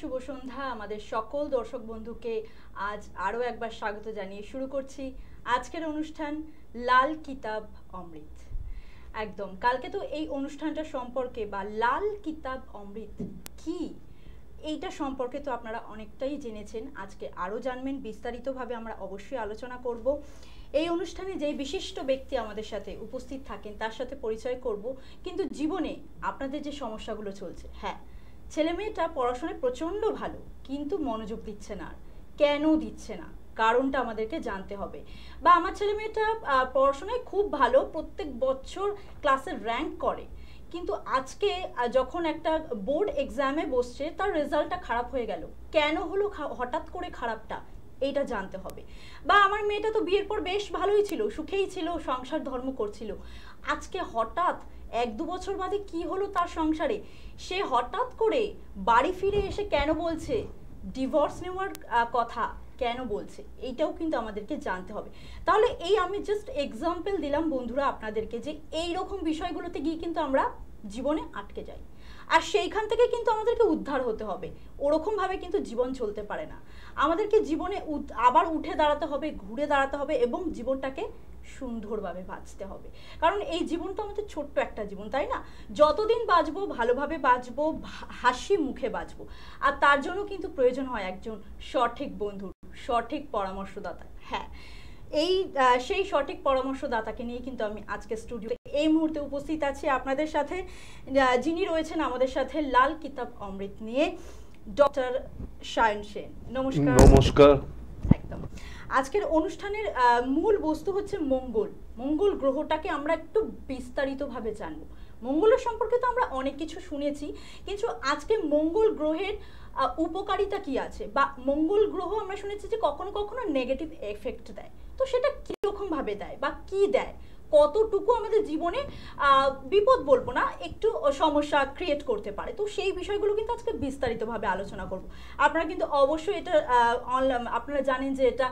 শুভ সন্ধ্যা আমাদের সকল দর্শক বন্ধুকে আজ আরো একবার স্বাগত জানিয়ে শুরু করছি আজকের অনুষ্ঠান লাল কিতাব অমৃত। একদম কালকে তো এই অনুষ্ঠানটা সম্পর্কে বা লাল কিতাব অমৃত কি এইটা সম্পর্কে তো আপনারা অনেকটাই জেনেছেন, আজকে আরো জানবেন বিস্তারিতভাবে। আমরা অবশ্যই আলোচনা করব। এই অনুষ্ঠানে যেই বিশিষ্ট ব্যক্তি আমাদের সাথে উপস্থিত থাকেন তার সাথে পরিচয় করব। কিন্তু জীবনে আপনাদের যে সমস্যাগুলো চলছে, হ্যাঁ ছেলে মেয়েটা পড়াশোনায় প্রচণ্ড ভালো কিন্তু মনোযোগ দিচ্ছে না, কেন দিচ্ছে না কারণটা আমাদেরকে জানতে হবে। বা আমার ছেলে মেয়েটা পড়াশোনায় খুব ভালো, প্রত্যেক বছর ক্লাসের র্যাঙ্ক করে, কিন্তু আজকে যখন একটা বোর্ড এক্সামে বসছে তার রেজাল্টটা খারাপ হয়ে গেল, কেন হলো হঠাৎ করে খারাপটা, এইটা জানতে হবে। বা আমার মেয়েটা তো বিয়ের পর বেশ ভালোই ছিল, সুখেই ছিল, সংসার ধর্ম করছিল, আজকে হঠাৎ 1-2 বছর বাদে কি হলো তার সংসারে, সে হঠাৎ করে বাড়ি ফিরে এসে কেন বলছে ডিভোর্স নেওয়ার কথা, কেন বলছে, এইটাও কিন্তু আমাদেরকে জানতে হবে। তাহলে এই আমি জাস্ট এক্সাম্পল দিলাম বন্ধুরা আপনাদেরকে, যে এই রকম বিষয়গুলোতে গিয়ে কিন্তু আমরা জীবনে আটকে যাই, আর সেইখান থেকে কিন্তু আমাদেরকে উদ্ধার হতে হবে। ওরকম ভাবে কিন্তু জীবন চলতে পারে না, আমাদেরকে জীবনে আবার উঠে দাঁড়াতে হবে, ঘুরে দাঁড়াতে হবে এবং জীবনটাকে সুন্দরভাবে বাঁচতে হবে। কারণ এই জীবনটা আমাদের ছোট্ট একটা জীবন, তাই না? যতদিন বাঁচবো ভালোভাবে বাঁচবো, হাসি মুখে বাঁচবো, আর তার জন্য কিন্তু প্রয়োজন হয় একজন সঠিক বন্ধু, সঠিক পরামর্শদাতা। হ্যাঁ, সেই সঠিক পরামর্শদাতাকে নিয়ে কিন্তু আমি আজকে স্টুডিওতে এই মুহূর্তে উপস্থিত আছি আপনাদের সাথে, যিনি রয়েছেন আমাদের সাথে লাল কিতাব অমৃত নিয়ে, ডক্টর সায়ন সেন। নমস্কার। নমস্কার। একদম আজকের অনুষ্ঠানের মূল বস্তু হচ্ছে মঙ্গল। মঙ্গল গ্রহটাকে আমরা একটু বিস্তারিতভাবে জানবো। মঙ্গলের সম্পর্কে তো আমরা অনেক কিছু শুনেছি, কিন্তু আজকে মঙ্গল গ্রহের উপকারিতা কি আছে, বা মঙ্গল গ্রহ আমরা শুনেছি যে কখনো কখনো নেগেটিভ এফেক্ট দেয়, তো সেটা কিরকম ভাবে দেয় বা কি দেয়, কতটুকু আমাদের জীবনে বিপদ বলবো না, একটু সমস্যা ক্রিয়েট করতে পারে, তো সেই বিষয়গুলো কিন্তু আজকে বিস্তারিতভাবে আলোচনা করব। আপনারা কিন্তু অবশ্যই এটা আপনারা জানেন যে এটা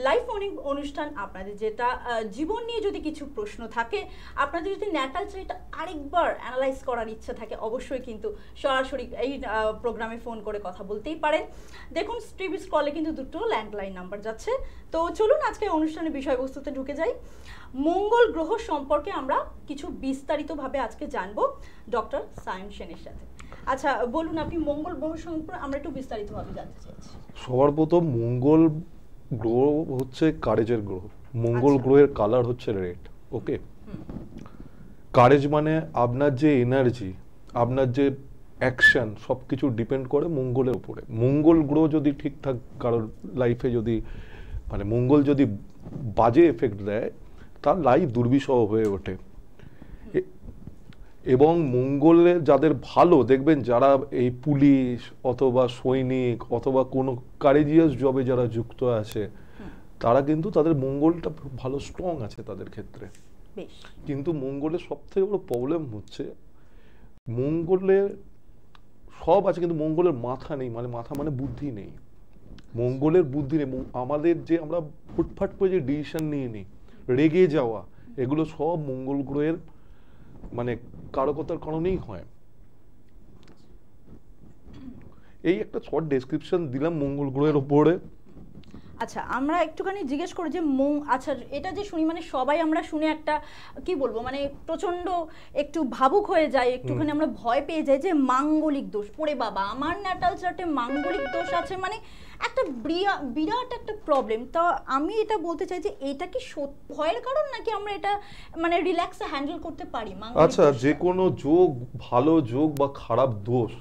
লাইভ অনুষ্ঠান, আপনাদের যেটা জীবন নিয়ে যদি কিছু প্রশ্ন থাকে, আপনাদের যদি ন্যাটাল চার্টটা আরেকবার অ্যানালাইজ করার ইচ্ছা থাকে, অবশ্যই কিন্তু সরাসরি এই প্রোগ্রামে ফোন করে কথা বলতেই পারেন। দেখুন টিভি স্ক্রলে কিন্তু দুটো ল্যান্ডলাইন নাম্বার যাচ্ছে। তো চলুন আজকে অনুষ্ঠানের বিষয়বস্তুতে ঢুকে যাই। মঙ্গল গ্রহ সম্পর্কে আমরা কিছু বিস্তারিতভাবে আজকে জানবো ডক্টর সায়ন সেনের সাথে। আচ্ছা বলুন, আপনি মঙ্গল গ্রহ সম্পর্কে আমরা একটু বিস্তারিতভাবে জানতে চাইছি। সবার প্রথম মঙ্গল গ্রহ হচ্ছে কারেজের গ্রহ। মঙ্গল গ্রহের কালার হচ্ছে রেড। ওকে, কারেজ মানে আপনার যে এনার্জি, আপনার যে অ্যাকশন, সবকিছু ডিপেন্ড করে মঙ্গলের উপরে। মঙ্গল গ্রহ যদি ঠিকঠাক কারোর লাইফে যদি মানে মঙ্গল যদি বাজে এফেক্ট দেয়, তার লাইফ দুর্বিষহ হয়ে ওঠে। এবং মঙ্গলের যাদের ভালো দেখবেন, যারা এই পুলিশ অথবা সৈনিক অথবা কোনো কারেজিয়াস জবে যারা যুক্ত আছে, তারা কিন্তু তাদের মঙ্গলটা ভালো স্ট্রং আছে তাদের ক্ষেত্রে। কিন্তু মঙ্গলের সবথেকে বড় প্রবলেম হচ্ছে মঙ্গলের সব আছে কিন্তু মঙ্গলের মাথা নেই, মানে মাথা মানে বুদ্ধি নেই। মঙ্গলের বুদ্ধি নেই। আমাদের যে আমরা ফুটফাট করে যে ডিসিশন নিয়ে নিই, রেগে যাওয়া, এগুলো সব মঙ্গল গ্রহের মানে কারকতার কারণেই হয়। এই একটা শর্ট ডেসক্রিপশন দিলাম মঙ্গল গ্রহের উপরে। আচ্ছা আমরা একটুখানি জিজ্ঞেস করি যে আচ্ছা এটা যে শুনি, মানে সবাই আমরা শুনে একটা কি বলবো, মানে প্রচন্ড একটু ভাবুক হয়ে যায়, একটুখানি আমরা ভয় পেয়ে যাই যে মাঙ্গলিক দোষ, পড়ে বাবা আমার ন্যাটাল চার্টে মাঙ্গলিক দোষ আছে, মানে একটা বিরাট একটা প্রবলেম। তো আমি এটা বলতে চাই যে এটা কি ভয়ের কারণ, নাকি আমরা এটা মানে রিল্যাক্সে হ্যান্ডেল করতে পারি? আচ্ছা, যে কোনো যোগ, ভালো যোগ বা খারাপ দোষ,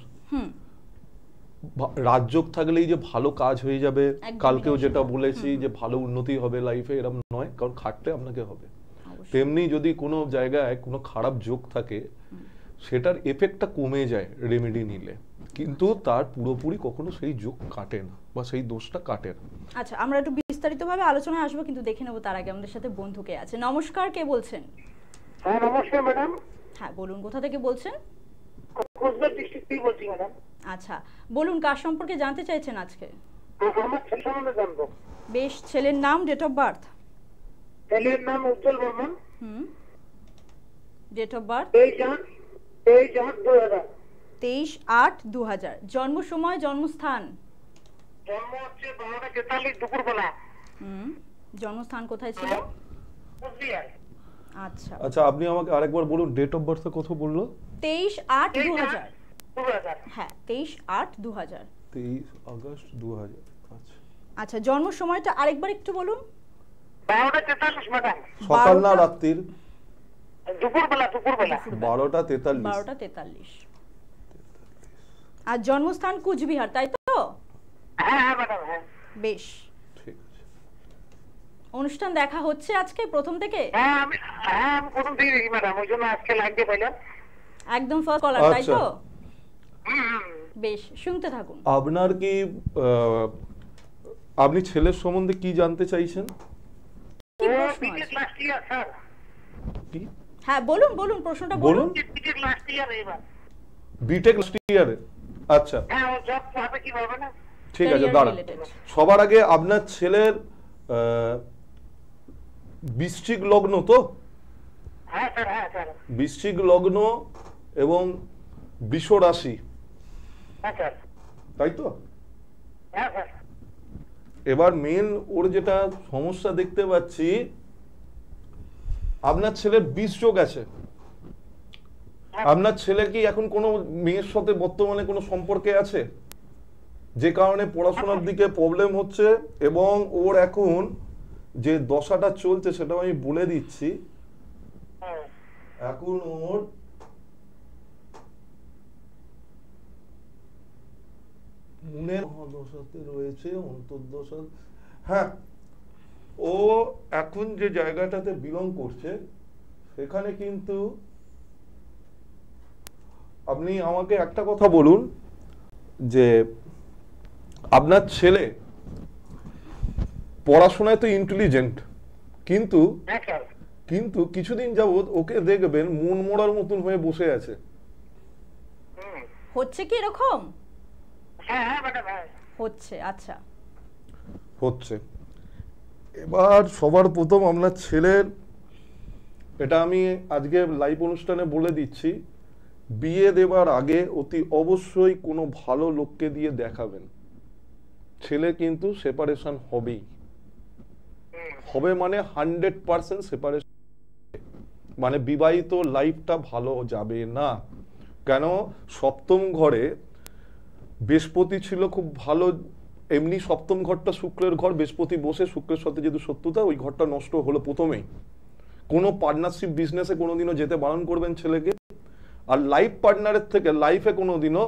রাজযোগ থাকলেই যে ভালো কাজ হয়ে যাবে, কালকেও যেটা বলেছি যে ভালো উন্নতি হবে লাইফে, এরকম নয়, কারণ খাটতে আপনাকে হবে। তেমনি যদি কোনো জায়গায় কোনো খারাপ যোগ থাকে, সেটার এফেক্টটা কমে যায় রেমেডি নিলে, কিন্তু তার পুরোপুরি কখনো সেই যোগ কাটে না বা সেই দোষটা কাটে না। আচ্ছা আমরা একটু বিস্তারিতভাবে আলোচনায় আসবো, কিন্তু দেখে নেবো তার আগে আমাদের সাথে বন্ধুকে আছে। নমস্কার, কে বলছেন? হ্যাঁ নমস্কার ম্যাডাম। হ্যাঁ বলুন, কোথা থেকে বলছেন? কোচবিহার ডিস্ট্রিক্ট থেকে বলছি ম্যাডাম। আচ্ছা বলুন, কার সম্পর্কে জানতে চাইছেন আজকে? আমার ছেলে সম্বন্ধে জানবো। বেশ, ছেলের নাম, ডেট অফ বার্থ? ছেলের নাম Ujjwal Barman. Date of birth? 23/8/2000। 23/8/2000। জন্ম সময়, জন্মস্থান? জন্ম হচ্ছে 12:43 দুপুরবেলা। জন্মস্থান কোথায় ছিল? কুচবিহার। আচ্ছা আচ্ছা, আপনি আমাকে আরেকবার বলুন ডেট অফ বার্থ কত বললো? 23/8/2000। 2000। হ্যাঁ 23/8/2000। 23 আগস্ট 2000। আচ্ছা, আচ্ছা জন্ম সময়টা আরেকবার একটু বলুন। 12:43 ম্যাডাম। সকাল না 12টা রাত্রির? দুপুরবেলা। 12:43। 12:43। আর জন্মস্থান কুচবিহার, তাই তো? হ্যাঁ ম্যাডাম, হ্যাঁ। বেশ, ঠিক আছে। অনুষ্ঠান দেখা হচ্ছে আজকে প্রথম থেকে? আমি প্রথম থেকে দেখি ম্যাডাম, ওই জন্য আজকে লাইন দিয়ে পাইলাম। একদম ফার্স্ট কলার, তাই আচ্ছা। তো? বেশ, শুনতে থাকুন। আপনার কি আপনি ছেলের সম্বন্ধে কি জানতে চাইছেন? কি ও প্রশ্ন বিটেক আছে? Last year sir. কি হ্যাঁ বলুন বলুন, প্রশ্নটা বলুন। বলুন। বিটেক লাস্ট ইয়ার এবার। বিটেক লাস্ট ইয়ারে? আচ্ছা, হ্যাঁ, ও জব পাবে কি পাবে না? ঠিক আছে, Career দাঁড়ান। related। সবার আগে আপনার ছেলের বৃশ্চিক লগ্ন তো? হ্যাঁ স্যার। বৃশ্চিক লগ্ন এবং বৃষ রাশি, হ্যাঁ স্যার। তাই তো? হ্যাঁ স্যার। এবার মেন ওর যেটা সমস্যা দেখতে পাচ্ছি, আপনার ছেলের বিষ যোগ আছে। আপনার ছেলে কি এখন কোনো মেয়ের সাথে বর্তমানে কোনো সম্পর্কে আছে, যে কারণে পড়াশোনার দিকে প্রবলেম হচ্ছে? এবং ওর এখন যে দশাটা চলছে সেটা আমি বলে দিচ্ছি। হ্যাঁ। এখন ওর মনের দশাতে রয়েছে অন্তর্দশা। হ্যাঁ, ও এখন যে জায়গাটাতে বিলং করছে সেখানে কিন্তু আপনি আমাকে একটা কথা বলুন যে আপনার ছেলে পড়াশোনায় তো ইন্টেলিজেন্ট, কিন্তু হ্যাঁ স্যার। কিন্তু কিছুদিন যাবত ওকে দেখবেন মন মরার মতন হয়ে বসে আছে। হচ্ছে কি এরকম? হ্যাঁ ম্যাডাম, হ্যাঁ। হচ্ছে, আচ্ছা। হচ্ছে। এবার সবার প্রথম আপনার ছেলের, এটা আমি আজকে লাইভ অনুষ্ঠানে বলে দিচ্ছি, বিয়ে দেবার আগে অতি অবশ্যই কোনো ভালো লোককে দিয়ে দেখাবেন। ছেলে কিন্তু সেপারেশন হবেই, হবে মানে 100% সেপারেশন, মানে বিবাহিত লাইফটা ভালো যাবে না। কেন? সপ্তম ঘরে বৃহস্পতি ছিল খুব ভালো, এমনি সপ্তম ঘরটা শুক্রের ঘর, বৃহস্পতি বসে শুক্রের সাথে যেহেতু শত্রুতা, ওই ঘরটা নষ্ট হলো প্রথমেই। কোনো পার্টনারশিপ বিজনেসে কোনোদিনও যেতে বারণ করবেন ছেলেকে। আর লাইফ পার্টনারের থেকে লাইফে কোনোদিনও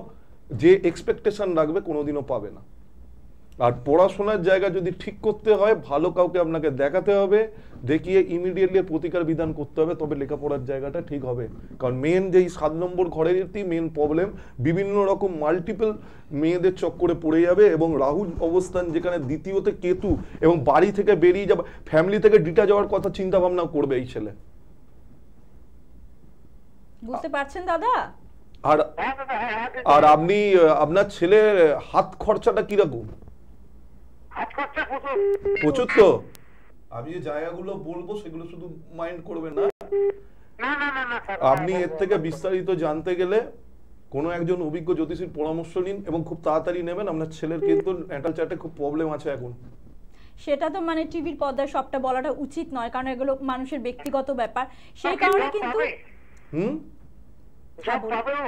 যে এক্সপেকটেশন রাখবে কোনোদিনও পাবে না। আর পড়াশোনার জায়গা যদি ঠিক করতে হয়, ভালো কাউকে আপনাকে দেখাতে হবে, দেখিয়ে ইমিডিয়েটলি প্রতিকার বিধান করতে হবে, তবে লেখাপড়ার জায়গাটা ঠিক হবে। কারণ মেন যেই 7 নম্বর ঘরেরই মেন প্রবলেম, বিভিন্ন রকম মাল্টিপল মেয়েদের চক্করে পড়ে যাবে। এবং রাহুল অবস্থান যেখানে দ্বিতীয়তে কেতু, এবং বাড়ি থেকে বেরিয়ে যাবে, ফ্যামিলি থেকে ডিটা যাওয়ার কথা চিন্তা ভাবনা করবে এই ছেলে। বুঝতে পারছেন দাদা? আর হ্যাঁ দাদা, হ্যাঁ। আর আপনি আপনার ছেলের হাত খরচাটা কিরকম? হাত খরচা প্রচুর তো? আমি যে জায়গাগুলো বলবো সেগুলো শুধু মাইন্ড করবেন না। না স্যার। আপনি এর থেকে বিস্তারিত জানতে গেলে কোনো একজন অভিজ্ঞ জ্যোতিষীর পরামর্শ নিন, এবং খুব তাড়াতাড়ি নেবেন। আপনার ছেলের কিন্তু ন্যাটাল চার্টে খুব প্রবলেম আছে এখন। সেটা তো মানে টিভির পর্দায় সবটা বলাটা উচিত নয়, কারণ এগুলো মানুষের ব্যক্তিগত ব্যাপার। সেই কারণে কিন্তু জব পাবে ও?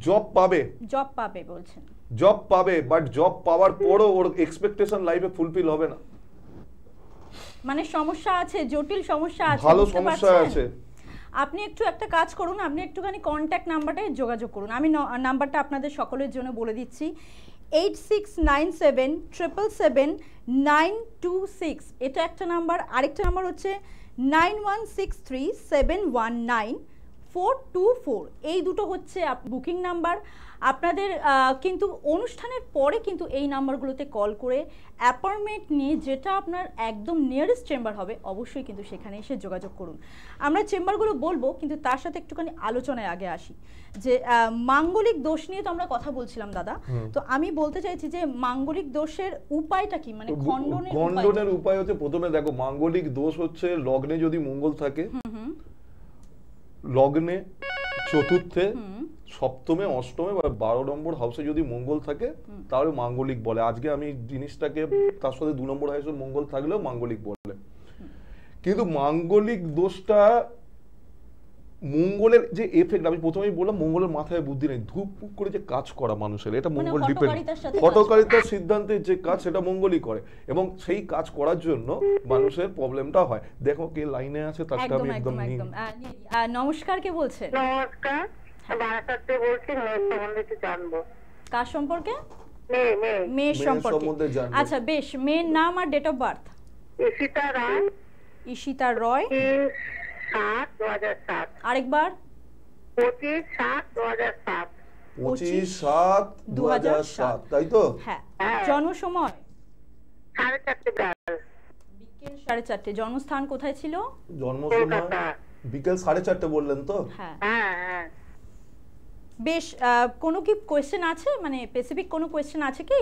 জব পাবে, জব পাবে বলছেন? জব পাবে, বাট জব পাওয়ার পরও ওর এক্সপেকটেশন লাইফে ফুলফিল হবে না। মানে সমস্যা আছে, জটিল সমস্যা আছে, ভালো বুঝতে সমস্যা পারছেন? আছে। আপনি একটু একটা কাজ করুন, আপনি একটুখানি কন্ট্যাক্ট নাম্বারটায় যোগাযোগ করুন। আমি নাম্বারটা আপনাদের সকলের জন্য বলে দিচ্ছি, 8697777926। এটা একটা নাম্বার। আরেকটা নাম্বার হচ্ছে 9163719424। এই দুটো হচ্ছে বুকিং নাম্বার আপনাদের। কিন্তু অনুষ্ঠানের পরে কিন্তু এই নাম্বারগুলোতে কল করে অ্যাপয়েন্টমেন্ট নিয়ে, যেটা আপনার একদম নিয়ারেস্ট চেম্বার হবে, অবশ্যই কিন্তু সেখানে এসে যোগাযোগ করুন। আমরা চেম্বারগুলো বলবো, কিন্তু তার সাথে একটুখানি আলোচনায় আগে আসি। যে মাঙ্গলিক দোষ নিয়ে তো আমরা কথা বলছিলাম দাদা, তো আমি বলতে চাইছি যে মাঙ্গলিক দোষের উপায়টা কি, মানে খণ্ডনের উপায় হচ্ছে, প্রথমে দেখো মাঙ্গলিক দোষ হচ্ছে লগ্নে যদি মঙ্গল থাকে, লগ্নে চতুর্থে সপ্তমে অষ্টমে বা 12 নম্বর হাউসে যদি মঙ্গল থাকে তাহলে মাঙ্গলিক বলে। আজকে আমি জিনিসটাকে তার সাথে 2 নম্বর হাউসে মঙ্গল থাকলেও মাঙ্গলিক বলে। কিন্তু মাঙ্গলিক দোষটা মঙ্গলের যে এফেক্ট, আমি প্রথমেই বললাম মঙ্গলের মাথায় বুদ্ধি নেই, ধূপ করে যে কাজ করা মানুষের, এটা মঙ্গল ডিপেন্ড, হঠকারিতার সিদ্ধান্তের যে কাজ সেটা মঙ্গলই করে, এবং সেই কাজ করার জন্য মানুষের প্রবলেমটা হয়। দেখো কে লাইনে আছে তারটা আমি একদম নমস্কার, কে বলছেন? নমস্কার, বারাসাতে বলছি, মেয়ের সম্বন্ধে একটু জানবো। কার সম্পর্কে? মেয়ের সম্পর্কে। আচ্ছা বেশ, মেয়ের নাম আর ডেট অফ বার্থ? ঈশিতা রায়। ঈশিতা রয়। 7/2007। আরেকবার? 25/7/2007। 25/7/2007, তাই তো? হ্যাঁ। জন্ম সময়? 4:30 বিকেল 4:30। জন্মস্থান কোথায় ছিল? জন্ম সময় বিকেল 4:30 বললেন তো? হ্যাঁ। হ্যাঁ। বেশ, কোনো কি কোয়েশ্চেন আছে, মানে স্পেসিফিক কোনো কোয়েশ্চেন আছে কি?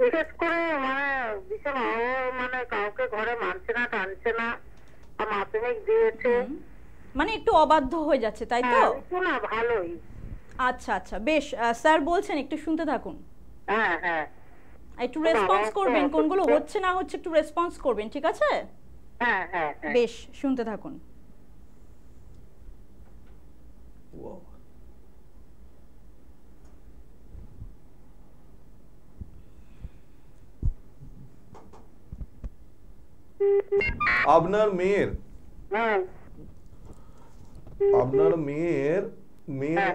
বিশেষ করে ভীষণ মানে কাউকে ঘরে মানছে না, টানছে না, মাধ্যমিক দিয়েছে, মানে একটু অবাধ্য হয়ে যাচ্ছে, তাই তো? না, ভালোই। আচ্ছা আচ্ছা, বেশ, স্যার বলছেন একটু শুনতে থাকুন। হ্যাঁ। একটু রেসপন্স করবেন, কোনগুলো হচ্ছে না হচ্ছে একটু রেসপন্স করবেন, ঠিক আছে? হ্যাঁ। বেশ, শুনতে থাকুন। আপনার মেয়ের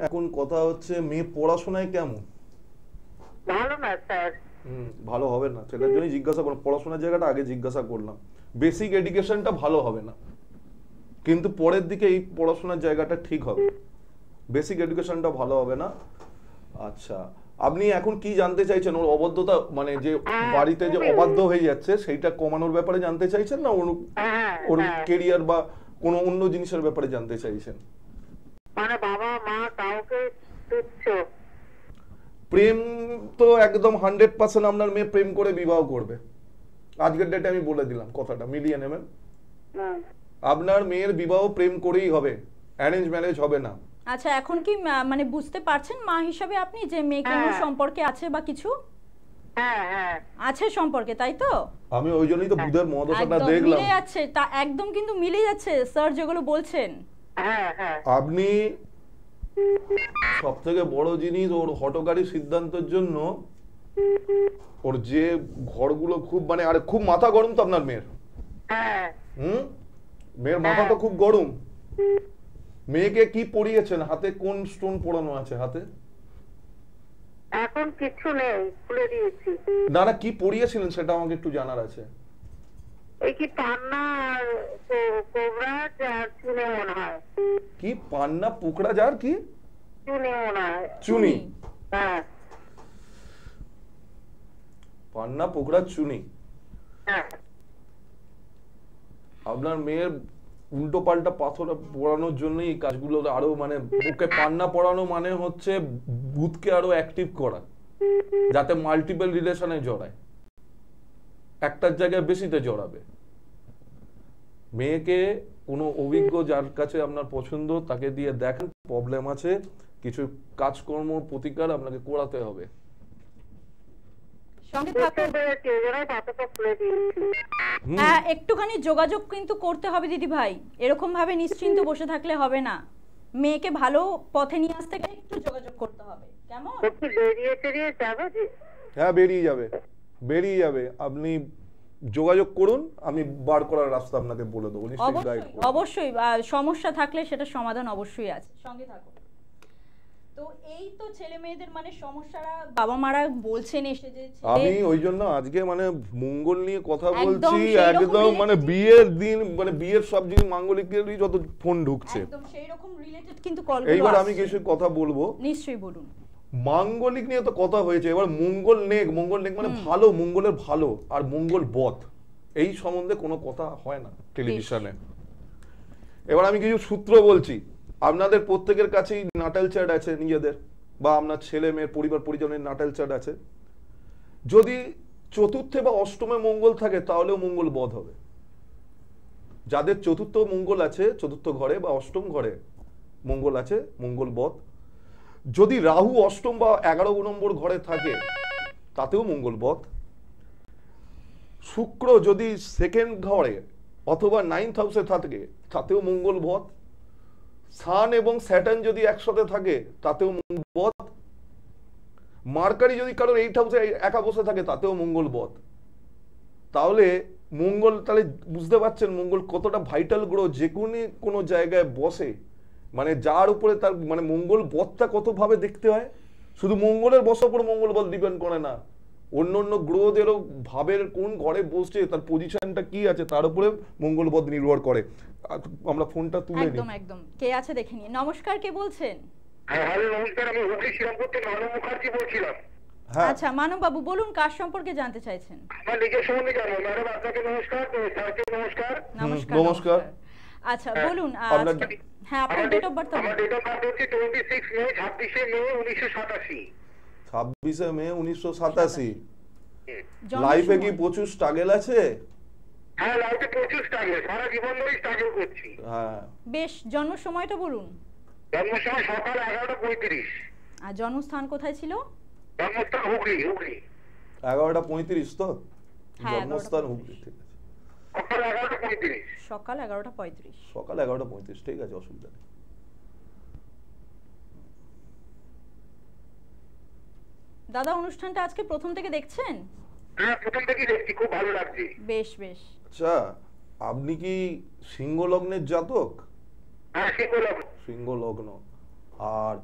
এখন কথা হচ্ছে, মেয়ে পড়াশোনায় কেমন? ভালো না স্যার। ভালো হবে না, সেটার জন্য জিজ্ঞাসা করলাম, পড়াশোনার জায়গাটা আগে জিজ্ঞাসা করলাম। বেসিক এডুকেশনটা ভালো হবে না, কিন্তু পরের দিকে এই পড়াশোনার জায়গাটা ঠিক হবে। বেসিক এডুকেশনটা ভালো হবে না। আচ্ছা, আপনি এখন কি জানতে চাইছেন? ওর অবাধ্যতা, মানে যে বাড়িতে যে অবাধ্য হয়ে যাচ্ছে সেইটা কমানোর ব্যাপারে জানতে চাইছেন, না ওর কেরিয়ার বা কোনো অন্য জিনিসের ব্যাপারে জানতে চাইছেন? মানে বাবা মা কাউকে তুচ্ছ। প্রেম তো একদম 100% আপনার মেয়ে প্রেম করে বিবাহ করবে। আজকের ডেটে আমি বলে দিলাম, কথাটা মিলিয়ে নেবেন। আপনার মেয়ের বিবাহ প্রেম করেই হবে, অ্যারেঞ্জ ম্যারেজ হবে না। আচ্ছা, এখন কি মানে বুঝতে পারছেন মা হিসাবে আপনি যে মেয়ে কোনো সম্পর্কে আছে বা কিছু? হ্যাঁ আছে সম্পর্কে, তাই তো? আমি ওই জন্যই তো বুধের মহাদশাটা দেখলাম, মিলে যাচ্ছে, তা একদম কিন্তু মিলে যাচ্ছে স্যার যেগুলো বলছেন। হ্যাঁ। আপনি সবথেকে বড় জিনিস, ওর হঠকারী সিদ্ধান্তের জন্য ওর যে ঘরগুলো খুব মানে, আরে খুব মাথা গরম তো আপনার মেয়ের। মেয়ের মাথা তো খুব গরম। মেয়েকে কি পরিয়েছেন? হাতে কোন স্টোন পরানো আছে হাতে? এখন কিছু নেই, খুলে দিয়েছি। না, কি পরিয়েছিলেন সেটা আমাকে একটু জানার আছে। এই কি পান্না আর কোবরাজ আর চুনি মনে হয়। কি পান্না পোকড়াজ আর কি? চুনি মনে হয়। চুনি? হ্যাঁ, পান্না পোকড়াজ চুনি। হ্যাঁ। আপনার মেয়ের উল্টো পাল্টা পাথর পড়ানোর জন্য এই কাজগুলো আরো, মানে ওকে পান্না পড়ানো মানে হচ্ছে ভূতকে আরো অ্যাক্টিভ করা, যাতে মাল্টিপল রিলেশনে জড়ায়, একটার জায়গায় বেশিতে জড়াবে। মেয়েকে কোনো অভিজ্ঞ যার কাছে আপনার পছন্দ তাকে দিয়ে দেখেন, প্রবলেম আছে, কিছু কাজকর্ম প্রতিকার আপনাকে করাতে হবে। একটুখানি যোগাযোগ কিন্তু করতে হবে দিদি ভাই, এরকম ভাবে নিশ্চিন্ত বসে থাকলে হবে না। মেয়েকে ভালো পথে নিয়ে আসতে গেলে একটু যোগাযোগ করতে হবে, কেমন? হ্যাঁ, বেরিয়ে যাবে। আপনি যোগাযোগ করুন, আমি বার করার রাস্তা আপনাকে বলে দেবো। অবশ্যই সমস্যা থাকলে সেটা সমাধান অবশ্যই আছে, সঙ্গে থাকুন। তো এই তো ছেলে মেয়েদের মানে সমস্যারা বাবা মারা বলছেন এসে যে, আমি ওই জন্য আজকে মানে মঙ্গল নিয়ে কথা বলছি, একদম মানে বিয়ের দিন, মানে বিয়ের সব জিনিস মাঙ্গলিকেরই যত ফোন ঢুকছে একদম সেই রকম রিলেটেড কিন্তু কলগুলো। এইবার আমি কিছু কথা বলবো। নিশ্চয়ই বলুন। মাঙ্গলিক নিয়ে তো কথা হয়েছে, এবার মঙ্গল নেক মানে ভালো, মঙ্গলের ভালো আর মঙ্গল বধ, এই সম্বন্ধে কোনো কথা হয় না টেলিভিশনে। এবার আমি কিছু সূত্র বলছি, আপনাদের প্রত্যেকের কাছেই নাটাল চার্ট আছে নিজেদের, বা আপনার ছেলে মেয়ের পরিবার পরিজনের নাটাল চার্ট আছে। যদি চতুর্থে বা অষ্টমে মঙ্গল থাকে তাহলেও মঙ্গল বধ হবে। যাদের চতুর্থ মঙ্গল আছে, চতুর্থ ঘরে বা অষ্টম ঘরে মঙ্গল আছে, মঙ্গল বধ। যদি রাহু অষ্টম বা 11 নম্বর ঘরে থাকে তাতেও মঙ্গল বধ। শুক্র যদি সেকেন্ড ঘরে অথবা 9th হাউসে থাকে তাতেও মঙ্গল বধ। সান এবং স্যাটার্ন যদি একসাথে থাকে তাতেও মঙ্গল বধ। মার্কারি যদি কারোর 8th হাউসে একা বসে থাকে তাতেও মঙ্গল বধ। তাহলে মঙ্গল, তাহলে বুঝতে পারছেন মঙ্গল কতটা ভাইটাল গ্রহ, যে কোনো জায়গায় বসে, মানে যার উপরে তার মানে মঙ্গল বধটা কত ভাবে দেখতে হয়। শুধু মঙ্গলের বসার উপর মঙ্গল বধ ডিপেন্ড করে না, অন্য অন্য গ্রহদেরও ভাবের কোন ঘরে বসছে, তার পজিশনটা কি আছে, তার উপরে মঙ্গল বধ নির্ভর করে। আমরা ফোনটা তুলে নিই। একদম একদম, কে আছে দেখে নিই। নমস্কার, কে বলছেন? হ্যালো নমস্কার, আমি হুগলি শ্রীরামপুর থেকে মানব মুখার্জি বলছিলাম। হ্যাঁ, আচ্ছা মানব বাবু বলুন, কার সম্পর্কে জানতে চাইছেন? আমার নিজের সম্বন্ধে জানো ম্যাডাম, আপনাকে নমস্কার, স্যারকে নমস্কার। নমস্কার। নমস্কার। আচ্ছা বলুন আপনার- হ্যাঁ আপনার ডেট অফ বার্থ আমার ডেট অফ বার্থ হচ্ছে 26 মে 1987। 26 মে 1987। জন্ম লাইফে কি সময়? প্রচুর স্ট্রাগল আছে? হ্যাঁ লাইফে প্রচুর স্ট্রাগল, সারা জীবন ধরে স্ট্রাগল করছি। হ্যাঁ, বেশ, জন্ম সময়টা বলুন। জন্ম সময় সকাল 11:35। আর জন্মস্থান কোথায় ছিল? জন্মস্থান হুগলি। 11:35 তো? হ্যাঁ, জন্মস্থান 11:35 হুগলি, ঠিক আছে। সকাল 11:35। সকাল 11:35। সকাল 11:35, ঠিক আছে, অসুবিধা নেই। দাদা অনুষ্ঠানটা আজকে প্রথম থেকে দেখছেন? হ্যাঁ প্রথম থেকেই দেখছি, খুব ভালো লাগছে। বেশ বেশ। আচ্ছা, আপনি কি সিংহ লগ্নের জাতক? হ্যাঁ সে করলাম। সিংহ লগ্ন আর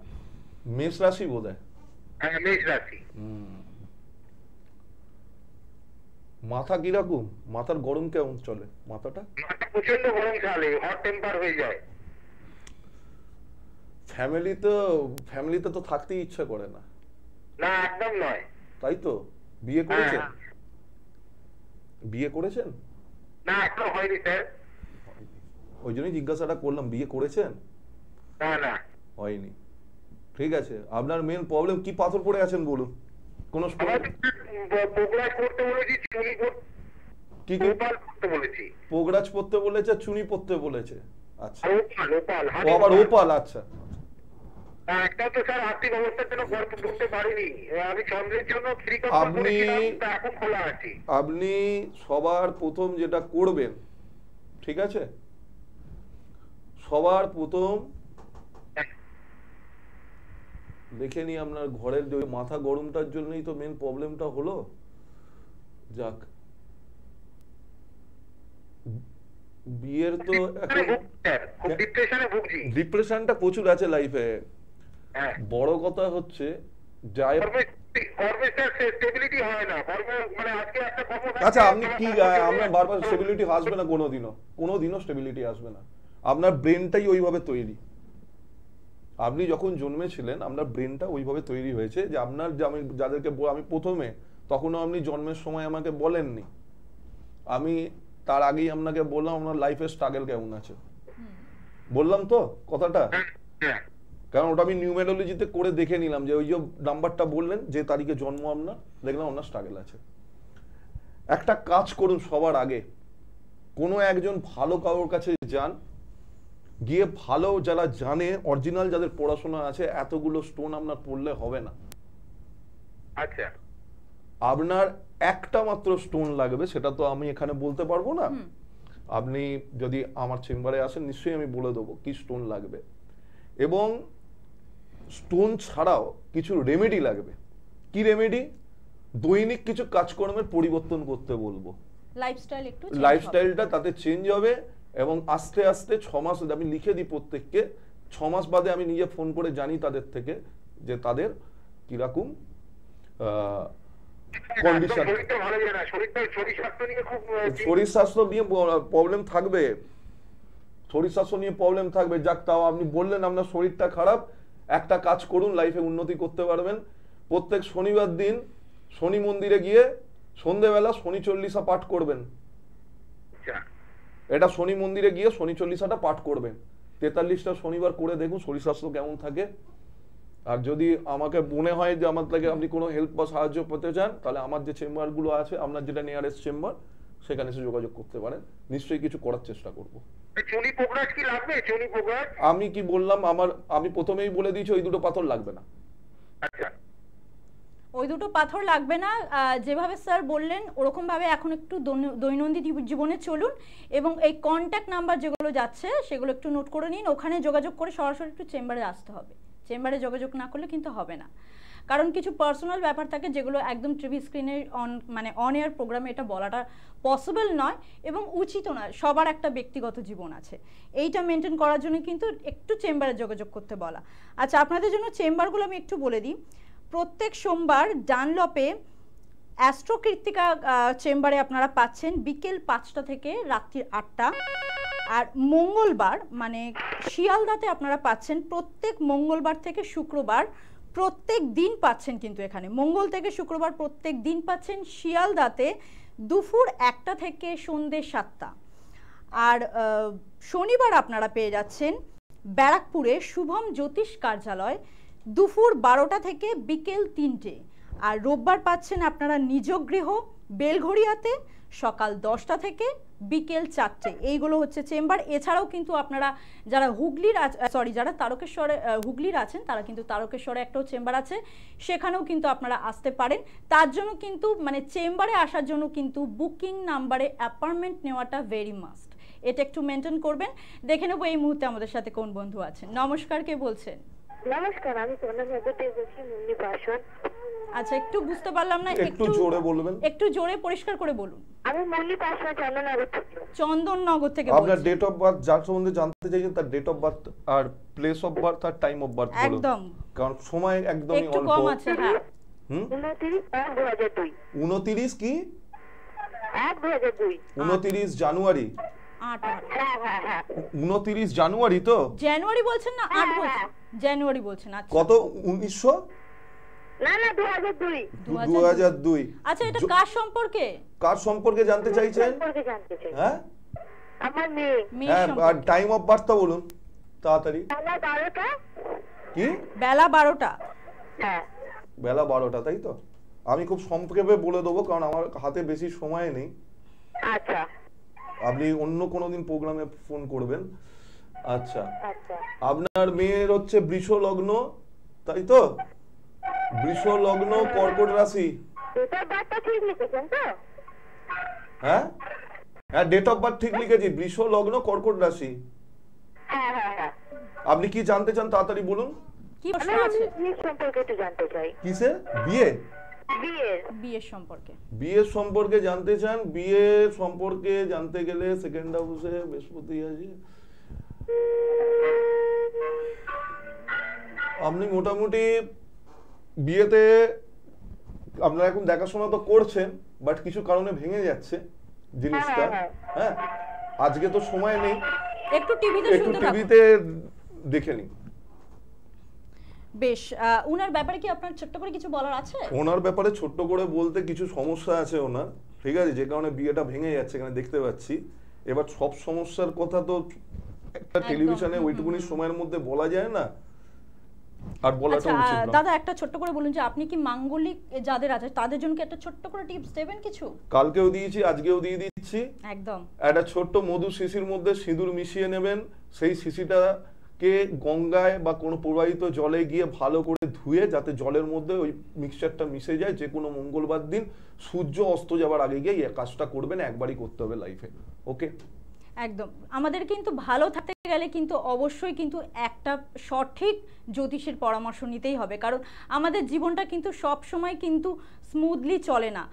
মেষ রাশি বোধহয়। হ্যাঁ মেষ রাশি। মাথা কিরকম? মাথার গরম কেমন চলে মাথাটা? মাথা প্রচন্ড গরম চলে, হট টেম্পার হয়ে যায়। ফ্যামিলিতে তো থাকতেই ইচ্ছা করে না। না একদম নয়। তাই তো? বিয়ে করেছেন? হ্যাঁ। বিয়ে করেছেন? না এখনো হয়নি স্যার। ওই জন্যই জিজ্ঞাসাটা করলাম, বিয়ে করেছেন? না হয়নি, ঠিক আছে। আপনার মেন প্রবলেম কি? পাথর পড়ে আছেন বলুন। কোন পোগরাজ করতে বলেছি, চুনি কি করতে বলেছি। পোগরাজ পড়তে বলেছে, চুনি পড়তে বলেছে। আচ্ছা, ওপাল ও আবার ওপাল। আচ্ছা, একটা তো স্যার আর্থিক অবস্থার জন্য গল্প করতে পারিনি, আমি চন্দ্রের জন্য এখন খোলা আছি। আপনি সবার প্রথম যেটা করবেন, ঠিক আছে, সবার প্রথম দেখে নি আপনার ঘরের যে মাথা গরমটার জন্যই তো মেন প্রবলেমটা হলো। যাক, বিয়ের তো এখন ডিপ্রেশনটা প্রচুর আছে লাইফে। বড় কথা হচ্ছে যাই। আচ্ছা, আপনি কি আপনার বারবার স্টেবিলিটি আসবে না, কোনোদিনও স্টেবিলিটি আসবে না। আপনার ব্রেনটাই ওইভাবে তৈরি। আপনি যখন জন্মেছিলেন আপনার ব্রেনটা ওইভাবে তৈরি হয়েছে যে আপনার, আমি যাদেরকে আমি প্রথমে, তখনও আপনি জন্মের সময় আমাকে বলেননি, আমি তার আগেই আপনাকে বললাম আপনার লাইফের স্ট্রাগল কেমন আছে। বললাম তো কথাটা, কারণ ওটা আমি নিউমেরোলজিতে করে দেখে নিলাম যে ওই যে নাম্বারটা বললেন, যে তারিখে জন্ম আপনার, দেখলাম আপনার স্ট্রাগল আছে। একটা কাজ করুন, সবার আগে কোনো একজন ভালো কারোর কাছে যান, গিয়ে ভালো যারা জানে, অরিজিনাল যাদের পড়াশোনা আছে, এতগুলো স্টোন আপনার পড়লে হবে না। আচ্ছা, আপনার একটা মাত্র স্টোন লাগবে, সেটা তো আমি এখানে বলতে পারবো না। আপনি যদি আমার চেম্বারে আসেন নিশ্চয়ই আমি বলে দেবো কি স্টোন লাগবে। এবং স্টোন ছাড়াও কিছু রেমেডি লাগবে। কি রেমেডি? দৈনিক কিছু কাজকর্মের পরিবর্তন করতে বলবো। লাইফস্টাইলটা তাতে চেঞ্জ হবে। এবং আস্তে আস্তে 6 মাস আমি লিখে দিই প্রত্যেককে, 6 মাস বাদে আমি নিজে ফোন করে জানি তাদের থেকে যে তাদের কিরকম কন্ডিশন। শরীর স্বাস্থ্য নিয়ে প্রবলেম থাকবে, শরীর স্বাস্থ্য নিয়ে প্রবলেম থাকবে। যাক, তাও আপনি বললেন আপনার শরীরটা খারাপ, একটা কাজ করুন, লাইফে উন্নতি করতে পারবেন। প্রত্যেক শনিবার দিন শনি মন্দিরে গিয়ে সন্ধ্যেবেলা শনি চল্লিশা পাঠ করবেন। এটা শনি মন্দিরে গিয়ে শনি চল্লিশাটা পাঠ করবেন। 43টা শনিবার করে দেখুন শরীর স্বাস্থ্য কেমন থাকে। আর যদি আমাকে মনে হয় যে আমার থেকে আপনি কোনো হেল্প বা সাহায্য পেতে চান, তাহলে আমার যে চেম্বারগুলো আছে, আপনার যেটা নিয়ারেস্ট চেম্বার, সেখানে এসে যোগাযোগ করতে পারেন। নিশ্চয়ই কিছু করার চেষ্টা করব। চুনি পোগরাজ কি লাগবে? চুনি পোগরাজ আমি কি বললাম, আমি প্রথমেই বলে দিয়েছি ওই দুটো পাথর লাগবে না। আচ্ছা ওই দুটো পাথর লাগবে না, যেভাবে স্যার বললেন ওরকম ভাবে এখন একটু দৈনন্দিন জীবনে চলুন, এবং এই কন্ট্যাক্ট নাম্বার যেগুলো যাচ্ছে সেগুলো একটু নোট করে নিন, ওখানে যোগাযোগ করে সরাসরি একটু চেম্বারে আসতে হবে। চেম্বারে যোগাযোগ না করলে কিন্তু হবে না, কারণ কিছু পার্সোনাল ব্যাপার থাকে যেগুলো একদম টিভি স্ক্রিনে অন এয়ার প্রোগ্রামে এটা বলাটা পসিবল নয় এবং উচিত নয়। সবার একটা ব্যক্তিগত জীবন আছে, এইটা মেনটেন করার জন্য কিন্তু একটু চেম্বারে যোগাযোগ করতে বলা। আচ্ছা, আপনাদের জন্য চেম্বারগুলো আমি একটু বলে দিই। প্রত্যেক সোমবার ডানলপে অ্যাস্ট্রোকৃত্তিকা চেম্বারে আপনারা পাচ্ছেন বিকেল 5টা থেকে রাত্রি 8টা। আর মঙ্গলবার মানে শিয়ালদাতে আপনারা পাচ্ছেন প্রত্যেক মঙ্গলবার থেকে শুক্রবার প্রত্যেক দিন পাচ্ছেন, কিন্তু এখানে মঙ্গল থেকে শুক্রবার প্রত্যেক দিন পাচ্ছেন শিয়ালদাতে দুপুর 1টা থেকে সন্ধ্যে 7টা। আর শনিবার আপনারা পেয়ে যাচ্ছেন ব্যারাকপুরে শুভম জ্যোতিষ কার্যালয় দুপুর 12টা থেকে বিকেল 3টে। আর রোববার পাচ্ছেন আপনারা নিজ গৃহ বেলঘড়িয়াতে সকাল 10টা থেকে বিকেল 4টে। এইগুলো হচ্ছে চেম্বার। এছাড়াও কিন্তু আপনারা যারা যারা তারকেশ্বরে হুগলির আছেন তারা কিন্তু তারকেশ্বরে একটাও চেম্বার আছে, সেখানেও কিন্তু আপনারা আসতে পারেন। তার জন্য কিন্তু মানে চেম্বারে আসার জন্য কিন্তু বুকিং নাম্বারে অ্যাপয়েন্টমেন্ট নেওয়াটা ভেরি মাস্ট, এটা একটু মেনটেন করবেন। দেখে নেবো এই মুহূর্তে আমাদের সাথে কোন বন্ধু আছেন। নমস্কার, কে বলছেন? নমস্কার, আমি সোনানগর থেকে বলছি, মুন্নি পাসওয়ান। আচ্ছা, একটু বুঝতে পারলাম না, একটু জোরে বলবেন, একটু জোরে পরিষ্কার করে বলুন। আমি মুন্নি পাসওয়ান, চন্দননগর থেকে। চন্দননগর থেকে আপনার বলছি। ডেট অফ বার্থ যার সম্বন্ধে জানতে চাইছেন তার ডেট অফ বার্থ আর প্লেস অফ বার্থ আর টাইম অফ বার্থ বলুন, একদম, কারণ সময় একদমই একটু অল্প। কম আছে। হ্যাঁ, 29/1/2002। 29 কি 1/2002। 29 জানুয়ারি? 8 হ্যাঁ হ্যাঁ হ্যাঁ 29 জানুয়ারি তো? জানুয়ারি বলছেন না 8 বলছেন? জানুয়ারি বলছেন। আচ্ছা, কত 1900? না না 2002। 2002। আচ্ছা, এটা কার সম্পর্কে? কার সম্পর্কে জানতে চাইছেন? সম্পর্কে জানতে চাই। হ্যাঁ আমার মেয়ে। মেয়ের হ্যাঁ, আর সম্পর্কে। টাইম অফ বার্থটা বলুন তাড়াতাড়ি। বেলা 12টা। কি বেলা 12টা? হ্যাঁ বেলা 12টা, তাই তো? আমি খুব সংক্ষেপে বলে দেবো কারণ আমার হাতে বেশি সময় নেই। আচ্ছা আপনি অন্য কোনো দিন প্রোগ্রামে ফোন করবেন। আচ্ছা, আচ্ছা। আপনার মেয়ের হচ্ছে বৃষ লগ্ন, তাই তো? বৃষ লগ্ন, কর্কট রাশি। ডেট অফ বার্থটা ঠিক লিখেছেন তো? হ্যাঁ হ্যাঁ, ডেট অফ বার্থ ঠিক লিখেছি, বৃষ লগ্ন কর্কট রাশি। হ্যাঁ হ্যাঁ হ্যাঁ। আপনি কি জানতে চান তাড়াতাড়ি বলুন। কি প্রশ্ন আমি আছে? বিয়ে সম্পর্কে একটু জানতে চাই। কিসের বিয়ে? বিয়ের সম্পর্কে। বিয়ের সম্পর্কে জানতে চান? বিয়ে সম্পর্কে জানতে গেলে সেকেন্ড হাউসে বৃহস্পতি আছে। আপনি মোটামুটি বিয়েতে আপনারা এখন দেখাশোনা তো করছেন, বাট কিছু কারণে ভেঙে যাচ্ছে জিনিসটা। হ্যাঁ, আজকে তো সময় নেই, একটু টিভিতে একটু শুনতে থাকুন। টিভিতে দেখে নিন। বেশ, উনার ব্যাপারে কি আপনার ছোট্ট করে কিছু বলার আছে? ওনার ব্যাপারে ছোট্ট করে বলতে কিছু সমস্যা আছে ওনার, ঠিক আছে, যে কারণে বিয়েটা ভেঙে যাচ্ছে এখানে দেখতে পাচ্ছি। এবার সব সমস্যার কথা তো একটা টেলিভিশনে ওইটুকুনি সময়ের মধ্যে বলা যায় না, আর বলাটা উচিত না। দাদা, একটা ছোট্ট করে বলুন যে আপনি কি মাঙ্গলিক যাদের আছে তাদের জন্য কি একটা ছোট্ট করে টিপস দেবেন কিছু? কালকেও দিয়েছি, আজকেও দিয়ে দিচ্ছি। একদম একটা ছোট্ট মধু শিশির মধ্যে সিঁদুর মিশিয়ে নেবেন, সেই শিশিটাকে গঙ্গায় বা কোনো প্রবাহিত জলে গিয়ে ভালো করে ধুয়ে যাতে জলের মধ্যে ওই মিক্সচারটা মিশে যায়, যে কোনো মঙ্গলবার দিন সূর্য অস্ত যাওয়ার আগে গিয়ে এই কাজটা করবেন, একবারই করতে হবে লাইফে। ওকে, একদম। আমাদের কিন্তু ভালো থাকতে গেলে কিন্তু অবশ্যই কিন্তু একটা সঠিক জ্যোতিষের পরামর্শ নিতেই হবে, কারণ আমাদের জীবনটা কিন্তু সব সময় কিন্তু স্মুথলি চলে না।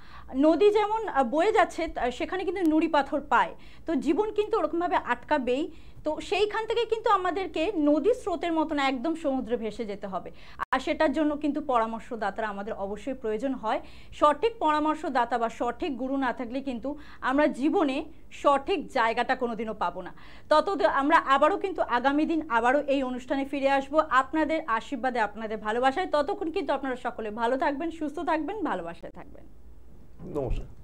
নদী যেমন বয়ে যাচ্ছে সেখানে কিন্তু নুড়ি পাথর পায়, তো জীবন কিন্তু ওরকমভাবে আটকাবেই। তো সেইখান থেকে কিন্তু আমাদেরকে নদী স্রোতের মতন একদম সমুদ্রে ভেসে যেতে হবে, আর সেটার জন্য কিন্তু পরামর্শদাতারা আমাদের অবশ্যই প্রয়োজন হয়। সঠিক পরামর্শদাতা বা সঠিক গুরু না থাকলে কিন্তু আমরা জীবনে সঠিক জায়গাটা কোনোদিনও পাবো না। আমরা আবারও কিন্তু আগামী দিন আবারও এই অনুষ্ঠানে ফিরে আসব আপনাদের আশীর্বাদে, আপনাদের ভালোবাসায়। ততক্ষণ কিন্তু আপনারা সকলে ভালো থাকবেন, সুস্থ থাকবেন, ভালোবাসায় থাকবেন। নমস্কার।